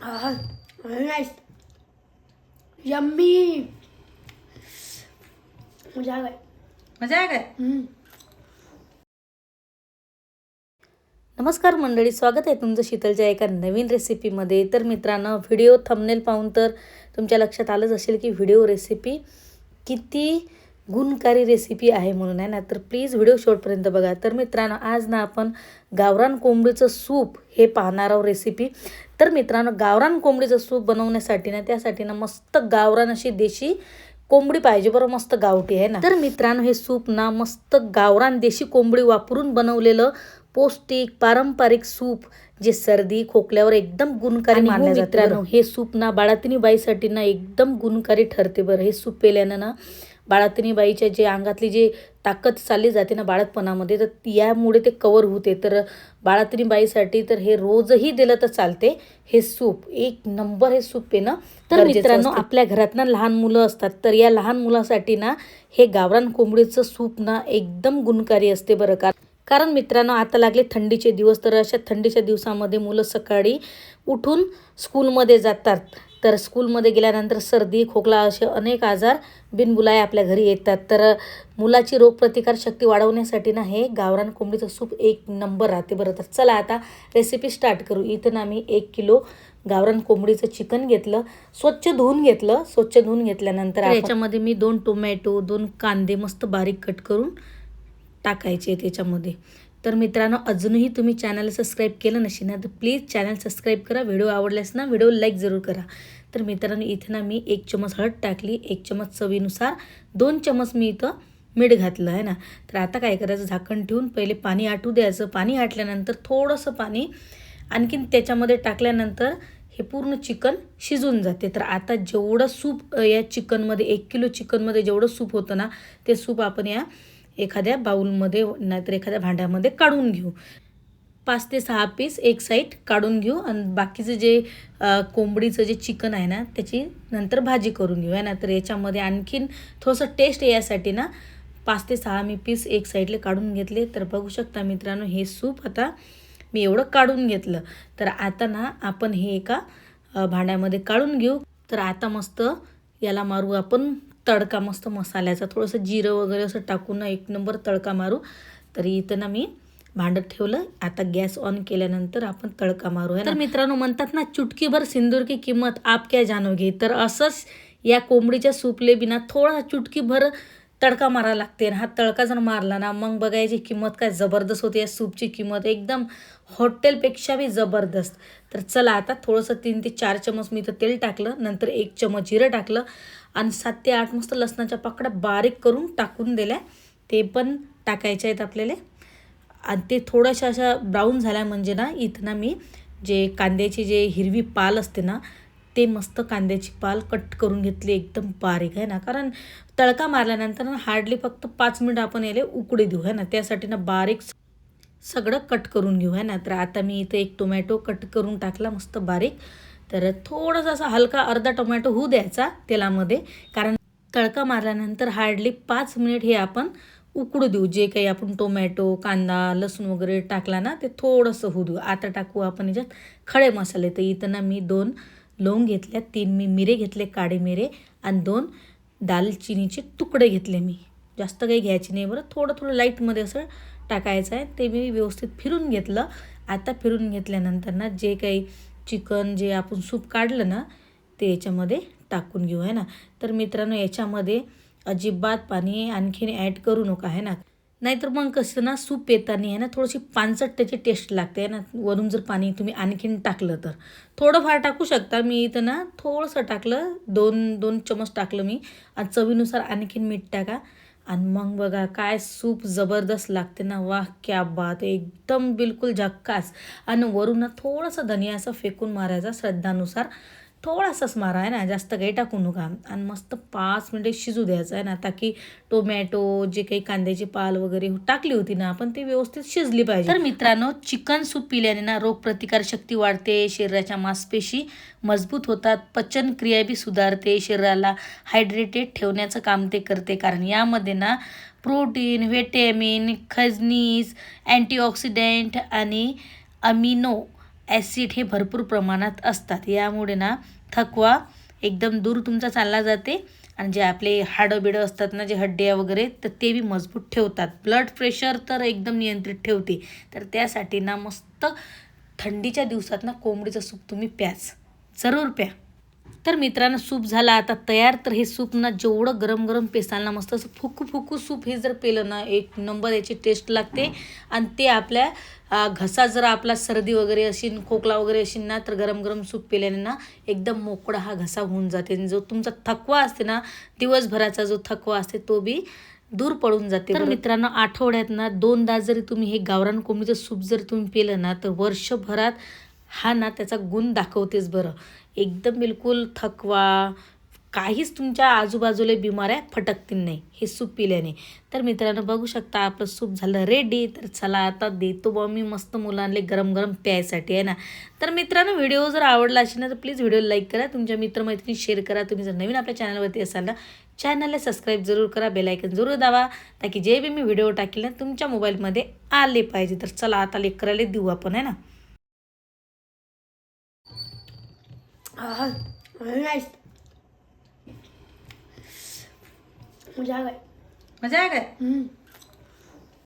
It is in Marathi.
very nice. Yummy. मजा आ गई. मजा आहे काय? नमस्कार मंडळी, स्वागत आहे तुमचं शीतलच्या एका नवीन रेसिपीमध्ये. तर मित्रांनो, व्हिडिओ थंबनेल पाहून तर तुमच्या लक्षात आलंच असेल की व्हिडिओ रेसिपी किती गुणकारी रेसिपी आहे म्हणून, आहे ना. तर प्लीज व्हिडिओ शेवटपर्यंत बघा. तर मित्रांनो, आज ना आपण गावरान कोंबडीचं सूप हे पाहणार आहोत रेसिपी. तर मित्रांनो, गावरान कोंबडीचं सूप बनवण्यासाठी ना, त्यासाठी ना मस्त गावरान अशी देशी कोंबडी पाहिजे, बरं, मस्त गावठी, आहे ना. तर मित्रांनो, हे सूप ना मस्त गावरान देशी कोंबडी वापरून बनवलेलं पौष्टिक पारंपरिक सूप, जे सर्दी खोकल्यावर एकदम गुणकारी मानले जाते. मित्रांनो, हे सूप ना बाळातिनी बाईसाठी ना एकदम गुणकारी ठरते बरं. हे सूप पेल्यानं ना बाळातिनी बाईच्या जे अंगातली जे ताकद चालली जाते ना बाळकपणामध्ये, तर यामुळे ते कवर होते. तर बाळातिनी बाईसाठी तर हे रोजही दिलं तर चालते. हे सूप एक नंबर, हे सूप पेणं. तर मित्रांनो, आपल्या घरात ना लहान मुलं असतात, तर या लहान मुलासाठी ना हे गावरान कोंबडीचं सूप ना एकदम गुणकारी असते बरं. कारण मित्रांनो, आता लागले थंडीचे दिवस. तर अशा थंडीच्या दिवसामध्ये मुलं सकाळी उठून स्कूलमध्ये जातात. तर स्कूलमध्ये गेल्यानंतर सर्दी खोकला असे अनेक आजार बिनबुलाय आपल्या घरी येतात. तर मुलाची रोगप्रतिकारशक्ती वाढवण्यासाठी ना हे गावरान कोंबडीचं सूप एक नंबर राहते बरं. तर चला आता रेसिपी स्टार्ट करू. इथं ना मी 1 किलो गावरान कोंबडीचं चिकन घेतलं, स्वच्छ धुवून घेतलं. स्वच्छ धुवून घेतल्यानंतर याच्यामध्ये मी 2 टोमॅटो 2 कांदे मस्त बारीक कट करून टाकायचे त्याच्यामध्ये. तर मित्रांनो, अजूनही तुम्ही चॅनल सबस्क्राईब केलं नसेल ना, तर प्लीज चॅनल सबस्क्राईब करा. व्हिडिओ आवडल्यास ना व्हिडिओ लाईक जरूर करा. तर मित्रांनो, इथे ना मी 1 चमच हळद टाकली, 1 चमच चवीनुसार, 2 चमच मी इथं मीठ घातलं, आहे ना. तर आता काय करायचं, झाकण ठेवून पहिले पाणी आटू द्यायचं. पाणी आटल्यानंतर थोडंसं पाणी आणखीन त्याच्यामध्ये टाकल्यानंतर हे पूर्ण चिकन शिजून जाते. तर आता जेवढं सूप या चिकनमध्ये, 1 किलो चिकनमध्ये जेवढं सूप होतं ना, ते सूप आपण या एखाद्या बाउलमध्ये नाहीतर एखाद्या भांड्यामध्ये काढून घेऊ. 5 ते 6 पीस एक साईड काढून घेऊ आणि बाकीचं जे कोंबडीचं जे चिकन आहे ना, त्याची नंतर भाजी करून घेऊ, आहे ना. तर याच्यामध्ये आणखीन थोडंसं टेस्ट यासाठी ना 5 ते 6 मी पीस एक साईडले काढून घेतले. तर बघू शकता मित्रांनो, हे सूप आता मी एवढं काढून घेतलं. तर आता ना आपण हे एका भांड्यामध्ये काढून घेऊ. तर आता मस्त याला मारू आपण तडका, मस्त मसाल्याचा, थोडंसं जिरं वगैरे असं टाकून ना 1 नंबर तडका मारू. तरी इथं ना मी भांडं ठेवलं. आता गॅस ऑन केल्यानंतर आपण तडका मारू, आहे. तर मित्रांनो, म्हणतात ना, चुटकीभर सिंदूर की किंमत आप क्या जानोगे. तर असंच या कोंबडीच्या सूपले बिना थोडा चुटकीभर तडका मारायला लागते. हा तडका जर मारला ना, मग बघायची किंमत काय जबरदस्त होते. या सूपची किंमत एकदम हॉटेलपेक्षा बी जबरदस्त. तर चला आता थोडंसं 3 ते 4 चमच मी इथं तेल टाकलं, नंतर 1 चमच जिरं टाकलं आणि 7 ते 8 मस्त लसणाच्या पाकळ्या बारीक करून टाकून दिल्या. ते पण टाकायच्या आहेत आपल्याला. आणि ते थोड्याशा अशा ब्राऊन झाल्या म्हणजे ना, इथं ना मी जे कांद्याची जे हिरवी पाल असते ना, ते मस्त कांद्याची पाल कट करून घेतली एकदम बारीक, आहे ना. कारण तडका मारल्यानंतर ना हार्डली फक्त 5 मिनिट आपण याला उकळी देऊ, आहे ना. त्यासाठी ना बारीक सगळं कट करून घेऊ, आहे ना. तर आता मी इथं 1 टोमॅटो कट करून टाकला मस्त बारीक. तर थोडासा असा हलका अर्धा टोमॅटो होऊ द्यायचा तेलामध्ये, कारण तडका मारल्यानंतर हार्डली 5 मिनिट हे आपण उकडू देऊ. जे काही आपण टोमॅटो कांदा लसूण वगैरे टाकला ना, ते थोडंसं होऊ देऊ. आता टाकू आपण याच्यात खडे मसाले. तर इथं ना मी 2 लवंग घेतल्या, 3 मी मिरे घेतले काळे मिरे आणि 2 दालचिनीचे तुकडे घेतले. मी जास्त काही घ्यायचे नाही बरं, थोडं थोडं लाईटमध्ये असं टाकायचं आहे. ते मी व्यवस्थित फिरून घेतलं. आता फिरून घेतल्यानंतर ना जे काही चिकन जे आपण सूप काढलं ना, ते याच्यामध्ये टाकून घेऊ, आहे ना. तर मित्रांनो, याच्यामध्ये अजिबात पाणी आणखीन ॲड करू नका, आहे ना. नाहीतर मग कसं ना, सूप पेताना आहे ना थोडीशी पानसट त्याची टेस्ट लागते, आहे ना. वरून जर पाणी तुम्ही आणखीन टाकलं तर थोडंफार टाकू शकता. मी इथं ना थोडंसं टाकलं, 2 चमच टाकलं मी. आणि चवीनुसार आणखीन मीठ टाका. आणि मग बघा काय सूप जबरदस्त लागते ना. वाह क्या बात, एकदम बिलकुल झक्कास. आणि वरून ना थोडंसं धनियाचा फेकून मारायचा श्रद्धानुसार, थोडासाच मारा, आहे ना, जास्त काही टाकू नका. आणि मस्त 5 मिनिटे शिजू द्यायचं, आहे ना, ताकी टोमॅटो जे काही कांद्याची पाल वगैरे टाकली होती ना आपण, ती व्यवस्थित शिजली पाहिजे. तर मित्रांनो, चिकन सूप पिल्याने ना रोगप्रतिकारशक्ती वाढते, शरीराच्या मांसपेशी मजबूत होतात, पचनक्रिया बी सुधारते, शरीराला हायड्रेटेड ठेवण्याचं काम ते करते. कारण यामध्ये ना प्रोटीन व्हिटॅमिन खनिज अँटीऑक्सिडंट आणि अमिनो ॲसिड हे भरपूर प्रमाणात असतात. यामुळे ना थकवा एकदम दूर तुमचा चालला जाते आणि जे आपले हाडं बिडं असतात ना, जे हड्ड्या वगैरे, तर ते बी मजबूत ठेवतात. ब्लड प्रेशर तर एकदम नियंत्रित ठेवते. तर त्यासाठी ना मस्त थंडीच्या दिवसात ना कोंबडीचं सूप तुम्ही प्याच, जरूर प्या. तर मित्रांनो, सूप झाला आता तयार. तर हे सूप ना जेवढं गरम गरम पेसाल ना, मस्त असं फुकू फुकू सूप हे जर पेलं ना, एक नंबर याची टेस्ट लागते. आणि ते आपल्या घसा जर आपला सर्दी वगैरे असेल, खोकला वगैरे असेल ना, तर गरम गरम सूप पेल्याने ना एकदम मोकळा हा घसा होऊन जाते. जो तुमचा थकवा असते ना, दिवसभराचा जो थकवा असते तो बी दूर पडून जाते. तर मित्रांनो, आठवड्यात ना 2दा जरी तुम्ही हे गावरान कोंबडीचं सूप जर तुम्ही पेलं ना, तर वर्षभरात हा ना त्याचा गुण दाखवतेच बरं. एकदम बिलकुल थकवा, काहीच तुमच्या आजूबाजूला बिमाऱ्या फटकतील नाही हे सूप पिल्याने. तर मित्रांनो, बघू शकता आपलं सूप झालं रेडी. तर चला आता देतो बा मी मस्त मुलांना गरम गरम प्यायसाठी, आहे ना. तर मित्रांनो, व्हिडिओ जर आवडला असेल ना, तर प्लीज व्हिडिओ लाईक करा, तुमच्या मित्रमैत्रिणी शेअर करा. तुम्ही जर नवीन आपल्या चॅनलवरती असाल ना, चॅनलला सबस्क्राईब जरूर करा, बेलायकन जरूर दाबा, ताकी जे बी मी व्हिडिओ टाकेल ना तुमच्या मोबाईलमध्ये आले पाहिजे. तर चला आता लेकराला देऊ आपण, आहे ना. मजा आ गई। मजा आ गया.